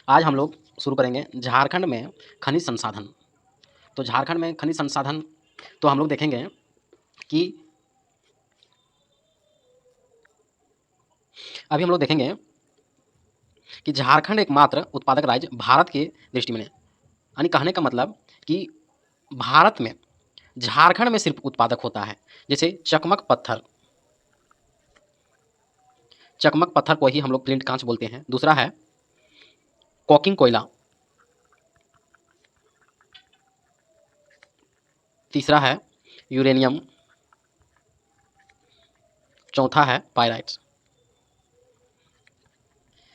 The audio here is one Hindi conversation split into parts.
आज हम लोग शुरू करेंगे झारखंड में खनिज संसाधन। तो झारखंड में खनिज संसाधन तो हम लोग देखेंगे कि अभी हम लोग देखेंगे कि झारखंड एकमात्र उत्पादक राज्य भारत के दृष्टि में, यानी कहने का मतलब कि भारत में झारखंड में सिर्फ उत्पादक होता है। जैसे चकमक पत्थर को ही हम लोग फ्लिंट कांच बोलते हैं। दूसरा है कोकिंग कोयला। तीसरा है यूरेनियम। चौथा है पायराइट्स।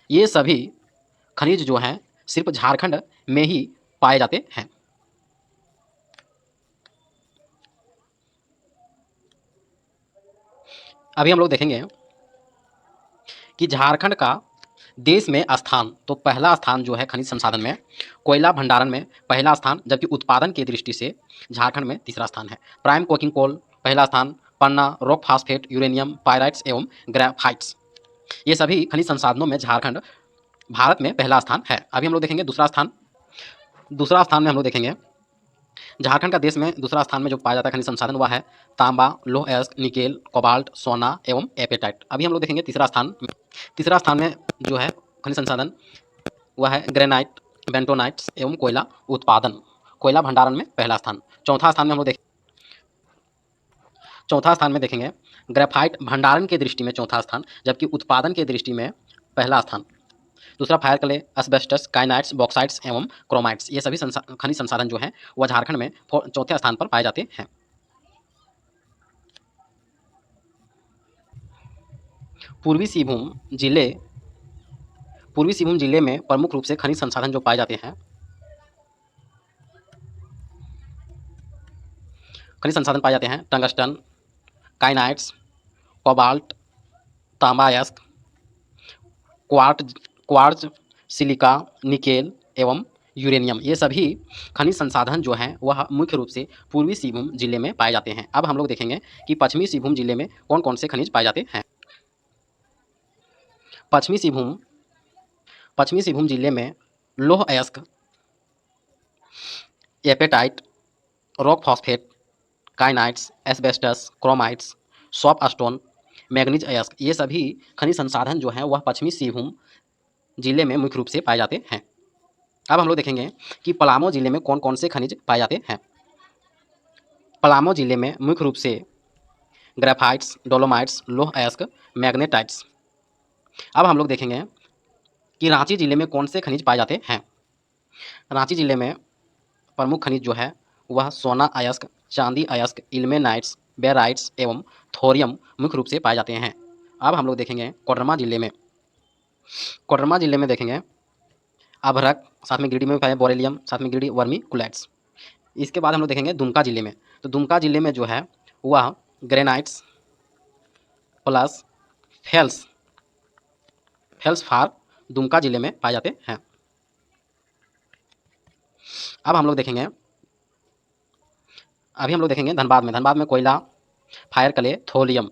ये सभी खनिज जो हैं सिर्फ झारखंड में ही पाए जाते हैं। अभी हम लोग देखेंगे कि झारखंड का देश में स्थान, तो पहला स्थान जो है खनिज संसाधन में, कोयला भंडारण में पहला स्थान, जबकि उत्पादन की दृष्टि से झारखंड में तीसरा स्थान है। प्राइम कोकिंग कोल पहला स्थान, पन्ना, रॉक फास्फेट, यूरेनियम, पायराइट्स एवं ग्रेफाइट्स, ये सभी खनिज संसाधनों में झारखंड भारत में पहला स्थान है। अभी हम लोग देखेंगे दूसरा स्थान में हम लोग देखेंगे झारखंड का देश में दूसरा स्थान में जो पाया जाता है खनिज संसाधन वह है तांबा, लौह अयस्क, निकेल, कोबाल्ट, सोना एवं एपेटाइट। अभी हम लोग देखेंगे तीसरा स्थान में जो है खनिज संसाधन वह है ग्रेनाइट, बेंटोनाइट्स एवं कोयला उत्पादन, कोयला भंडारण में पहला स्थान। चौथा स्थान में देखेंगे ग्रेफाइट, भंडारण की दृष्टि में चौथा स्थान, जबकि उत्पादन की दृष्टि में पहला स्थान। दूसरा फायर क्ले, एस्बेस्टस, काइनाइट्स, बॉक्साइट्स एवं क्रोमाइट्स, ये सभी खनिज संसाधन जो हैं वह झारखंड में चौथे स्थान पर पाए जाते हैं। पूर्वी सिंहभूम जिले में प्रमुख रूप से खनिज संसाधन जो पाए जाते हैं, टंगस्टन, काइनाइट्स, कोबाल्ट, तांबा अयस्क, क्वार्ट्ज, सिलिका, निकेल एवं यूरेनियम, ये सभी खनिज संसाधन जो हैं वह मुख्य रूप से पूर्वी सिंहभूम जिले में पाए जाते हैं। अब हम लोग देखेंगे कि पश्चिमी सिंहभूम जिले में कौन कौन से खनिज पाए जाते हैं। पश्चिमी सिंहभूम जिले में लौह अयस्क, apatite, rock phosphate, kyanites, asbestos, chromites, soft stone, manganese अयस्क, ये सभी खनिज संसाधन जो हैं वह पश्चिमी सिंहभूम जिले में मुख्य रूप से पाए जाते हैं। अब हम लोग देखेंगे कि पलामू जिले में कौन कौन से खनिज पाए जाते हैं। पलामू जिले में मुख्य रूप से ग्रेफाइट्स, डोलोमाइट्स, लौह अयस्क, मैग्नेटाइट्स। अब हम लोग देखेंगे कि रांची जिले में कौन से खनिज पाए जाते हैं। रांची जिले में प्रमुख खनिज जो है वह सोना अयस्क, चांदी अयस्क, इल्मेनाइट्स, बेराइट्स एवं थोरियम मुख्य रूप से पाए जाते हैं। अब हम लोग देखेंगे कोडरमा जिले में देखेंगे अभ्रक, साथ में गिरिडीह में पाए बोरेलियम, साथ में गिरिडीह वर्मी कुलैट्स। इसके बाद हम लोग देखेंगे दुमका जिले में, तो दुमका जिले में जो है वह ग्रेनाइट्स प्लस फेल्सफार दुमका जिले में पाए जाते हैं। अब हम लोग देखेंगे धनबाद में कोयला, फायर क्ले, थोलियम,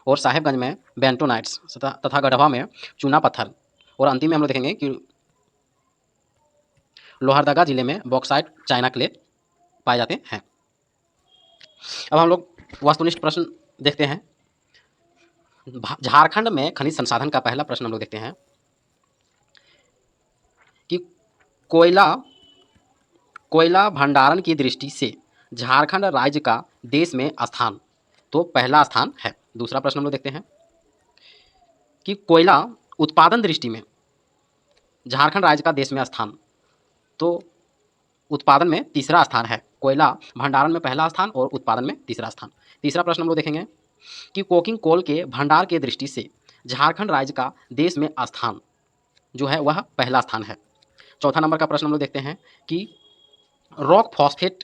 और साहेबगंज में बेंटोनाइट्स तथा गढ़वा में चूना पत्थर, और अंतिम में हम लोग देखेंगे कि लोहरदगा जिले में बॉक्साइट, चाइना क्ले पाए जाते हैं। अब हम लोग वस्तुनिष्ठ प्रश्न देखते हैं। झारखंड में खनिज संसाधन का पहला प्रश्न हम लोग देखते हैं कि कोयला भंडारण की दृष्टि से झारखंड राज्य का देश में स्थान, तो पहला स्थान है। दूसरा प्रश्न हम लोग देखते हैं कि कोयला उत्पादन दृष्टि में झारखंड राज्य का देश में स्थान, तो उत्पादन में तीसरा स्थान है। कोयला भंडारण में पहला स्थान और उत्पादन में तीसरा स्थान। तीसरा प्रश्न हम लोग देखेंगे कि कोकिंग कोल के भंडार के दृष्टि से झारखंड राज्य का देश में स्थान जो है वह पहला स्थान है। चौथा नंबर का प्रश्न हम लोग देखते हैं कि रॉक फॉस्फेट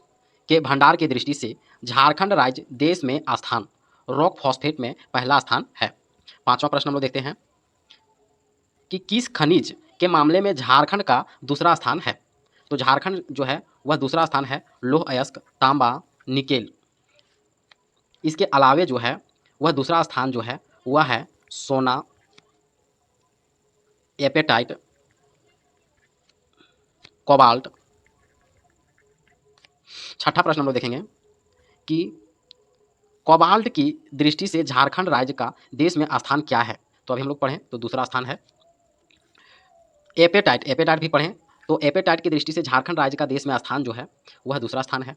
के भंडार की दृष्टि से झारखंड राज्य देश में स्थान, रॉक फॉस्फेट में पहला स्थान है। पांचवा प्रश्न हम लोग देखते हैं कि किस खनिज के मामले में झारखंड का दूसरा स्थान है, तो झारखंड जो है वह दूसरा स्थान है लौह अयस्क, तांबा, निकेल। इसके अलावे जो है वह दूसरा स्थान जो है वह है सोना, एपेटाइट, कोबाल्ट। छठा प्रश्न हम लोग देखेंगे कि कोबाल्ट की दृष्टि से झारखंड राज्य का देश में स्थान क्या है। तो अभी हम लोग पढ़ें तो दूसरा स्थान है। एपेटाइट, एपेटाइट भी पढ़ें तो एपेटाइट की दृष्टि से झारखंड राज्य का देश में स्थान जो है वह दूसरा स्थान है।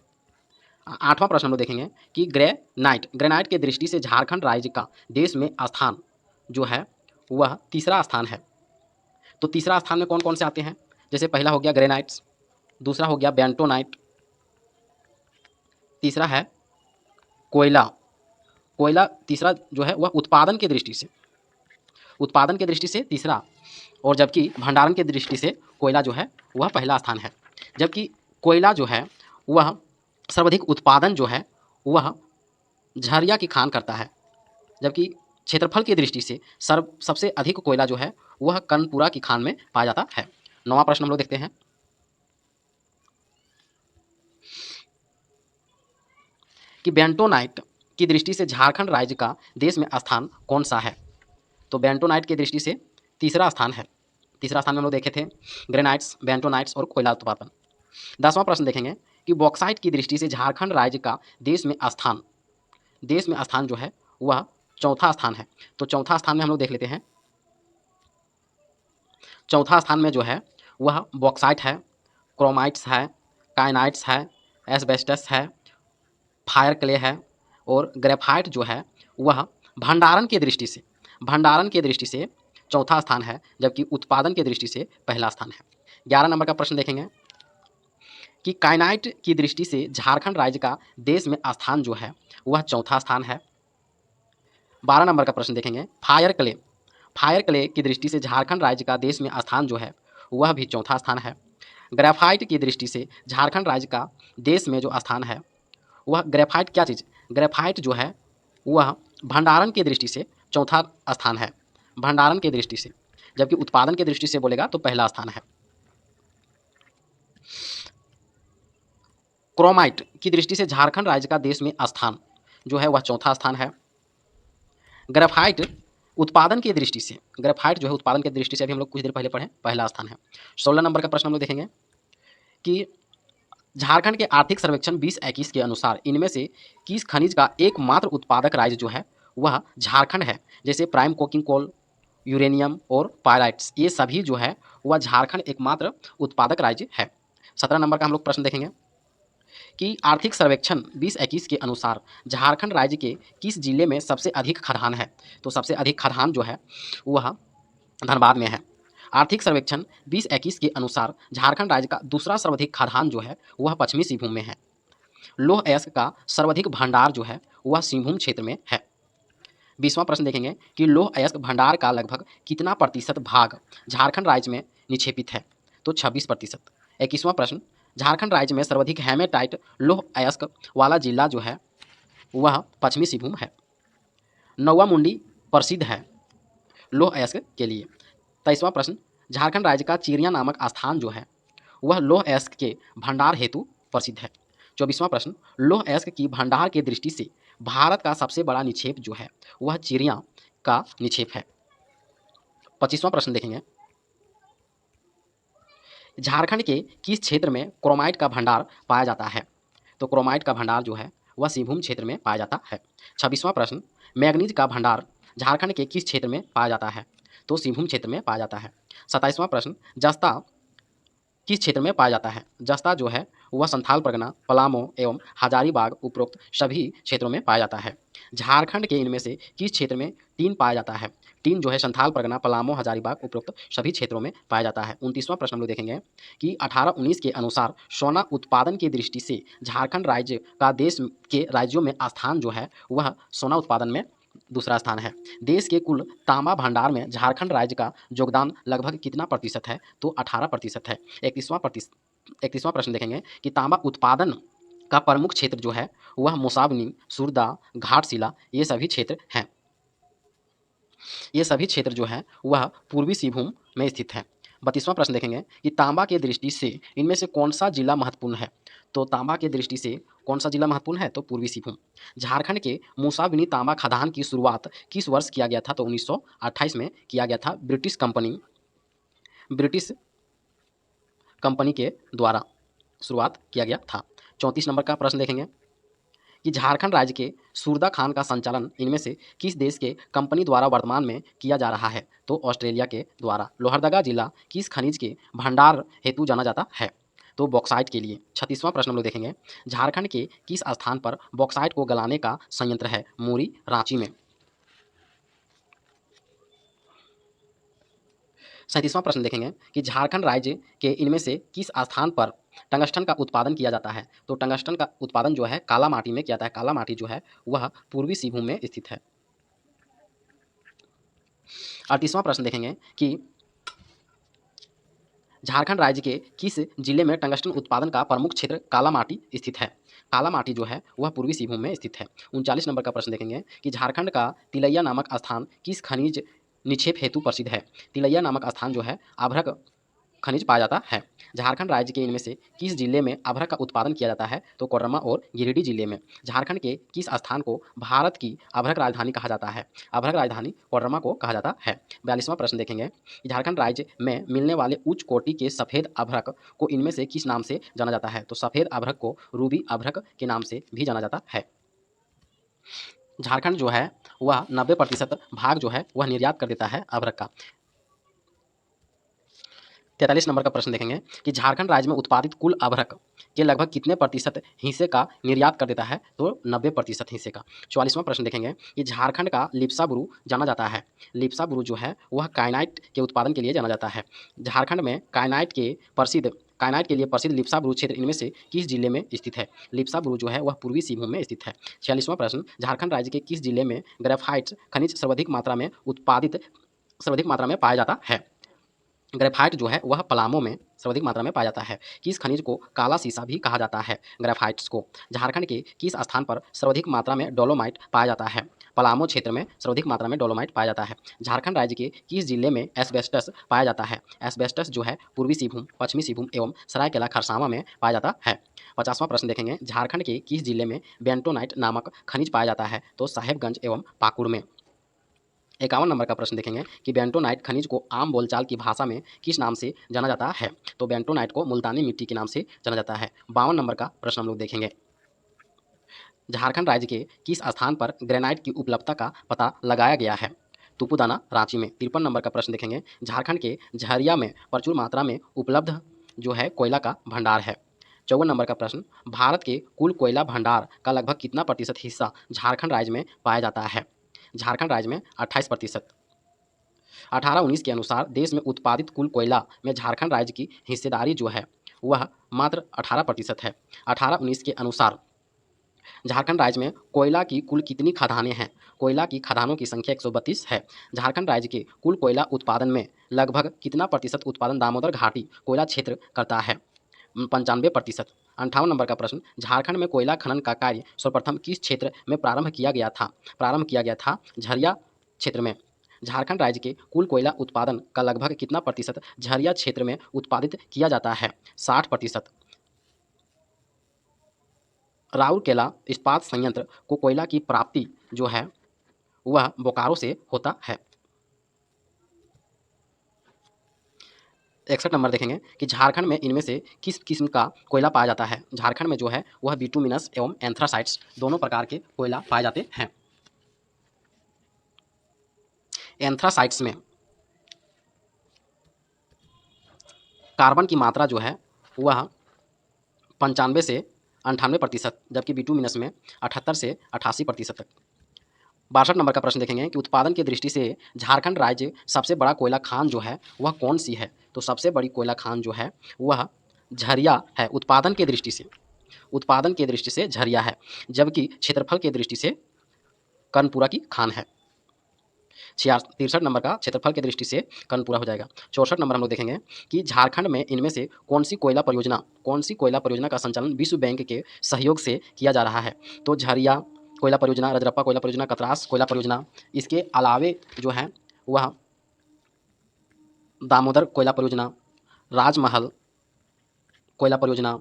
आठवां प्रश्न हम लोग देखेंगे कि ग्रेनाइट, ग्रेनाइट की दृष्टि से झारखंड राज्य का देश में स्थान जो है वह तीसरा स्थान है। तो तीसरा स्थान में कौन कौन से आते हैं, जैसे पहला हो गया ग्रेनाइट्स, दूसरा हो गया बेंटोनाइट, तीसरा है कोयला। कोयला तीसरा जो है वह उत्पादन की दृष्टि से, उत्पादन की दृष्टि से तीसरा, और जबकि भंडारण की दृष्टि से कोयला जो है वह पहला स्थान है। जबकि कोयला जो है वह सर्वाधिक उत्पादन जो है वह झरिया की खान करता है, जबकि क्षेत्रफल की दृष्टि से सबसे अधिक कोयला जो है वह कर्णपुरा की खान में पाया जाता है। नौवां प्रश्न हम लोग देखते हैं कि बेंटोनाइट की दृष्टि से झारखंड राज्य का देश में स्थान कौन सा है। तो बेंटोनाइट की दृष्टि से तीसरा स्थान है। तीसरा स्थान में हम लोग देखे थे ग्रेनाइट्स, बेंटोनाइट्स और कोयला उत्पादन। 10वां प्रश्न देखेंगे कि बॉक्साइट की दृष्टि से झारखंड राज्य का देश में स्थान, देश में स्थान जो है वह चौथा स्थान है। तो चौथा स्थान में हम लोग देख लेते हैं। चौथा स्थान में जो है वह बॉक्साइट है, क्रोमाइट्स है, काइनाइट्स है, एस्बेस्टस है, फायर क्ले है और ग्रेफाइट जो है वह भंडारण की दृष्टि से, भंडारण की दृष्टि से चौथा स्थान है, जबकि उत्पादन की दृष्टि से पहला स्थान है। 11 नंबर का प्रश्न देखेंगे कि काइनाइट की दृष्टि से झारखंड राज्य का देश में स्थान जो है वह चौथा स्थान है। 12 नंबर का प्रश्न देखेंगे फायर क्ले, फायर क्ले की दृष्टि से झारखंड राज्य का देश में स्थान जो है वह भी चौथा स्थान है। ग्रेफाइट की दृष्टि से झारखंड राज्य का देश में जो स्थान है वह ग्रेफाइट क्या चीज़, ग्रेफाइट जो है वह भंडारण की दृष्टि से चौथा स्थान है, भंडारण की दृष्टि से, जबकि उत्पादन की दृष्टि से बोलेगा तो पहला स्थान है। क्रोमाइट की दृष्टि से झारखंड राज्य का देश में स्थान जो है वह चौथा स्थान है। ग्रेफाइट उत्पादन की दृष्टि से, ग्रेफाइट जो है उत्पादन की दृष्टि से अभी हम लोग कुछ देर पहले पढ़े, पहला स्थान है। 16 नंबर का प्रश्न हम लोग देखेंगे कि झारखंड के आर्थिक सर्वेक्षण 2021 के अनुसार इनमें से किस खनिज का एकमात्र उत्पादक राज्य जो है वह झारखंड है। जैसे प्राइम कोकिंग कोल, यूरेनियम और पायराइट्स, ये सभी जो है वह झारखंड एकमात्र उत्पादक राज्य है। 17 नंबर का हम लोग प्रश्न देखेंगे कि आर्थिक सर्वेक्षण 2021 के अनुसार झारखंड राज्य के किस जिले में सबसे अधिक खदान है। तो सबसे अधिक खदान जो है वह धनबाद में है। आर्थिक सर्वेक्षण 2021 के अनुसार झारखंड राज्य का दूसरा सर्वाधिक खदान जो है वह पश्चिमी सिंहभूम में है। लौह अयस्क का सर्वाधिक भंडार जो है वह सिंहभूम क्षेत्र में है। 20वां प्रश्न देखेंगे कि लौह अयस्क भंडार का लगभग कितना प्रतिशत भाग झारखंड राज्य में निक्षेपित है। तो 26%। 21वां प्रश्न झारखंड राज्य में सर्वाधिक हेमेटाइट लौह अयस्क वाला जिला जो है वह पश्चिमी सिंहभूम है। नौवा मुंडी प्रसिद्ध है लौह अयस्क के लिए। 23वां प्रश्न झारखंड राज्य का चिड़िया नामक स्थान जो है वह लौह अयस्क के भंडार हेतु प्रसिद्ध है। 24वां प्रश्न लौह अयस्क की भंडार की दृष्टि से भारत का सबसे बड़ा निक्षेप जो है वह चिड़िया का निक्षेप है। 25वां प्रश्न देखेंगे झारखंड के किस क्षेत्र में क्रोमाइट का भंडार पाया जाता है। तो क्रोमाइट का भंडार जो है वह सिंहभूम क्षेत्र में पाया जाता है। 26वां प्रश्न मैग्नीज का भंडार झारखंड के किस क्षेत्र में पाया जाता है। तो सिंहभूम क्षेत्र में पाया जाता है। 27वां प्रश्न जस्ता किस क्षेत्र में पाया जाता है। जस्ता जो है वह संथाल परगना, पलामू एवं हजारीबाग उपरोक्त सभी क्षेत्रों में पाया जाता है। झारखंड के इनमें से किस क्षेत्र में टीन पाया जाता है। टीन जो है संथाल परगना, पलामू, हजारीबाग उपरोक्त सभी क्षेत्रों में पाया जाता है। 29वां प्रश्न हम लोग देखेंगे कि 1819 के अनुसार सोना उत्पादन की दृष्टि से झारखंड राज्य का देश के राज्यों में स्थान जो है वह सोना उत्पादन में दूसरा स्थान है। देश के कुल तांबा भंडार में झारखंड राज्य का योगदान लगभग कितना प्रतिशत है। तो 18% है। 31वां प्रश्न देखेंगे कि तांबा उत्पादन का प्रमुख क्षेत्र जो है वह मुसाबनी, सुरदा, घाटशिला ये सभी क्षेत्र हैं। ये सभी क्षेत्र जो है वह पूर्वी सिंहभूम में स्थित है। 32वां प्रश्न देखेंगे कि तांबा की दृष्टि से इनमें से कौन सा जिला महत्वपूर्ण है। तो तांबा की दृष्टि से कौन सा जिला महत्वपूर्ण है। तो पूर्वी सिंहभूम। झारखंड के मुसाबनी तांबा खदान की शुरुआत किस वर्ष किया गया था। तो 1928 में किया गया था। ब्रिटिश कंपनी के द्वारा शुरुआत किया गया था। 34 नंबर का प्रश्न देखेंगे कि झारखंड राज्य के सूरदा खान का संचालन इनमें से किस देश के कंपनी द्वारा वर्तमान में किया जा रहा है? तो ऑस्ट्रेलिया के द्वारा। लोहरदगा जिला किस खनिज के भंडार हेतु जाना जाता है? तो बॉक्साइट के लिए। 36वां प्रश्न हम लोग देखेंगे, झारखंड के किस स्थान पर बॉक्साइट को गलाने का संयंत्र है? मूरी, रांची में। 37वां प्रश्न देखेंगे कि झारखंड राज्य के इनमें से किस स्थान पर टंगस्टन का उत्पादन किया जाता है? तो टंगस्टन का उत्पादन जो है काला माटी में किया जाता है। काला माटी जो है वह पूर्वी सिंहभूम में स्थित है। 38वां प्रश्न देखेंगे कि झारखंड राज्य के किस जिले में टंगस्टन उत्पादन का प्रमुख क्षेत्र काला माटी स्थित है? काला माटी जो है वह पूर्वी सिंहभूम में स्थित है। 39 नंबर का प्रश्न देखेंगे कि झारखंड का तिलैया नामक स्थान किस खनिज निक्षेप हेतु प्रसिद्ध है? तिलैया नामक स्थान जो है अभ्रक खनिज पाया जाता है। झारखंड राज्य के इनमें से किस जिले में अभ्रक का उत्पादन किया जाता है? तो कोडरमा और गिरिडीह जिले में। झारखंड के किस स्थान को भारत की अभ्रक राजधानी कहा जाता है? अभ्रक राजधानी कोडरमा को कहा जाता है। 42वां प्रश्न देखेंगे, झारखंड राज्य में मिलने वाले उच्च कोटि के सफेद अभ्रक को इनमें से किस नाम से जाना जाता है? तो सफेद अभ्रक को रूबी अभ्रक के नाम से भी जाना जाता है। झारखंड जो है वह 90% भाग जो है वह निर्यात कर देता है अभ्रक का। 43 नंबर का प्रश्न देखेंगे कि झारखंड राज्य में उत्पादित कुल अभ्रक के लगभग कितने प्रतिशत हिस्से का निर्यात कर देता है? तो 90% हिस्से का। 44वां प्रश्न देखेंगे कि झारखंड का लिप्सा बुरू जाना जाता है। लिप्सा बुरू जो है वह काइनाइट के उत्पादन के लिए जाना जाता है। झारखंड में काइनाइट के लिए प्रसिद्ध लिप्सा बुरू क्षेत्र इनमें से किस जिले में स्थित है? लिप्सा बुरू जो है वह पूर्वी सिंहभूम में स्थित है। 46वां प्रश्न, झारखंड राज्य के किस जिले में ग्रेफाइट खनिज सर्वाधिक मात्रा में पाया जाता है? ग्रेफाइट जो है वह पलामू में सर्वाधिक मात्रा में पाया जाता है। किस खनिज को काला सीसा भी कहा जाता है? ग्रेफाइट्स को। झारखंड के किस स्थान पर सर्वाधिक मात्रा में डोलोमाइट पाया जाता है? पलामू क्षेत्र में सर्वाधिक मात्रा में डोलोमाइट पाया जाता है। झारखंड राज्य के किस जिले में एस्बेस्टस पाया जाता है? एस्बेस्टस जो है पूर्वी सिंहभूम, पश्चिमी सिंहभूम एवं सरायकेला खरसावां में पाया जाता है। 50वां प्रश्न देखेंगे, झारखंड के किस जिले में बेंटोनाइट नामक खनिज पाया जाता है? तो साहेबगंज एवं पाकुड़ में। 51 नंबर का प्रश्न देखेंगे कि बेंटोनाइट खनिज को आम बोलचाल की भाषा में किस नाम से जाना जाता है? तो बेंटोनाइट को मुल्तानी मिट्टी के नाम से जाना जाता है। 52 नंबर का प्रश्न हम लोग देखेंगे, झारखंड राज्य के किस स्थान पर ग्रेनाइट की उपलब्धता का पता लगाया गया है? तुपुदाना, रांची में। 53 नंबर का प्रश्न देखेंगे, झारखंड के झरिया में प्रचुर मात्रा में उपलब्ध जो है कोयला का भंडार है। 54 नंबर का प्रश्न, भारत के कुल कोयला भंडार का लगभग कितना प्रतिशत हिस्सा झारखंड राज्य में पाया जाता है? झारखंड राज्य में 28%। 18-19 के अनुसार देश में उत्पादित कुल कोयला में झारखंड राज्य की हिस्सेदारी जो है वह मात्र 18% है। 18-19 के अनुसार झारखंड राज्य में कोयला की कुल कितनी खदानें हैं? कोयला की खदानों की संख्या 132 है। झारखंड राज्य के कुल कोयला उत्पादन में लगभग कितना प्रतिशत उत्पादन दामोदर घाटी कोयला क्षेत्र करता है? 95%। 58 नंबर का प्रश्न, झारखंड में कोयला खनन का कार्य सर्वप्रथम किस क्षेत्र में प्रारंभ किया गया था? प्रारंभ किया गया था झरिया क्षेत्र में। झारखंड राज्य के कुल कोयला उत्पादन का लगभग कितना प्रतिशत झरिया क्षेत्र में उत्पादित किया जाता है? 60%। राउरकेला इस्पात संयंत्र को कोयला की प्राप्ति जो है वह बोकारो से होता है। 61 नंबर देखेंगे कि झारखंड में इनमें से किस किस्म का कोयला पाया जाता है? झारखंड में जो है वह बिटुमिनस एवं एंथ्रासाइट्स दोनों प्रकार के कोयला पाए जाते हैं। एंथ्रासाइट्स में कार्बन की मात्रा जो है वह 95 से 98%, जबकि बिटुमिनस में 78 से 88% तक। 62 नंबर का प्रश्न देखेंगे कि उत्पादन की दृष्टि से झारखंड राज्य सबसे बड़ा कोयला खान जो है वह कौन सी है? तो सबसे बड़ी कोयला खान जो है वह झरिया है। उत्पादन की दृष्टि से झरिया है, जबकि क्षेत्रफल की दृष्टि से कर्णपुरा की खान है। 63 नंबर का क्षेत्रफल की दृष्टि से कर्णपुरा हो जाएगा। 64 नंबर हम लोग देखेंगे कि झारखंड में इनमें से कौन सी कोयला परियोजना का संचालन विश्व बैंक के सहयोग से किया जा रहा है? तो झरिया कोयला परियोजना, रजरप्पा कोयला परियोजना, कतरास कोयला परियोजना। इसके अलावे जो है वह दामोदर कोयला परियोजना, राजमहल कोयला परियोजना।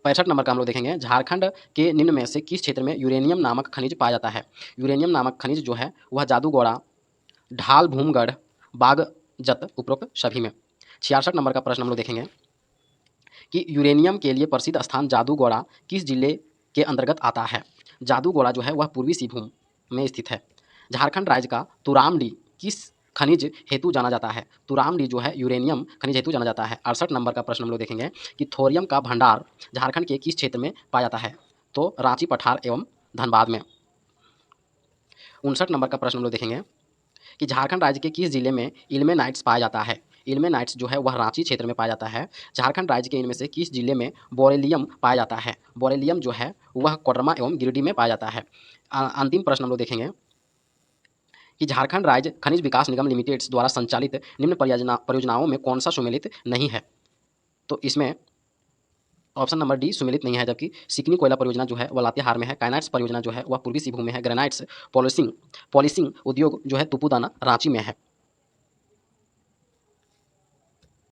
65 नंबर का हम लोग देखेंगे, झारखंड के निम्न में से किस क्षेत्र में यूरेनियम नामक खनिज पाया जाता है? यूरेनियम नामक खनिज जो है वह जादूगोड़ा, ढाल भूमगढ़, बाग जत उपरोक्त सभी में। 66 नंबर का प्रश्न हम लोग देखेंगे कि यूरेनियम के लिए प्रसिद्ध स्थान जादूगोड़ा किस जिले के अंतर्गत आता है। जादूगोड़ा जो है वह पूर्वी सिंहभूम में स्थित है। झारखंड राज्य का तुरामडी किस खनिज हेतु जाना जाता है। तुरामडी जो है यूरेनियम खनिज हेतु जाना जाता है। 68 नंबर का प्रश्न हम लोग देखेंगे कि थोरियम का भंडार झारखंड के किस क्षेत्र में पाया जाता है। तो रांची, पठार एवं धनबाद में। 59 नंबर का प्रश्न हम लोग देखेंगे कि झारखंड राज्य के किस जिले में इल्मेनाइट्स पाया जाता है। इल्मेनाइट्स जो है वह रांची क्षेत्र में पाया जाता है। झारखंड राज्य के इनमें से किस जिले में बोरेलियम पाया जाता है। बोरेलियम जो है वह कोडरमा एवं गिरिडीह में पाया जाता है। अंतिम प्रश्न हम लोग देखेंगे कि झारखंड राज्य खनिज विकास निगम लिमिटेड द्वारा संचालित निम्न परियोजनाओं में कौन सा सुमेलित नहीं है। तो इसमें ऑप्शन नंबर डी सुमेलित नहीं है, जबकि सिकनी कोयला परियोजना जो है वह लातेहार में है। काइनाइट्स परियोजना जो है वह पूर्वी सिंहभूम में है। ग्रेनाइट्स पॉलिशिंग उद्योग जो है तुपुदाना रांची में है।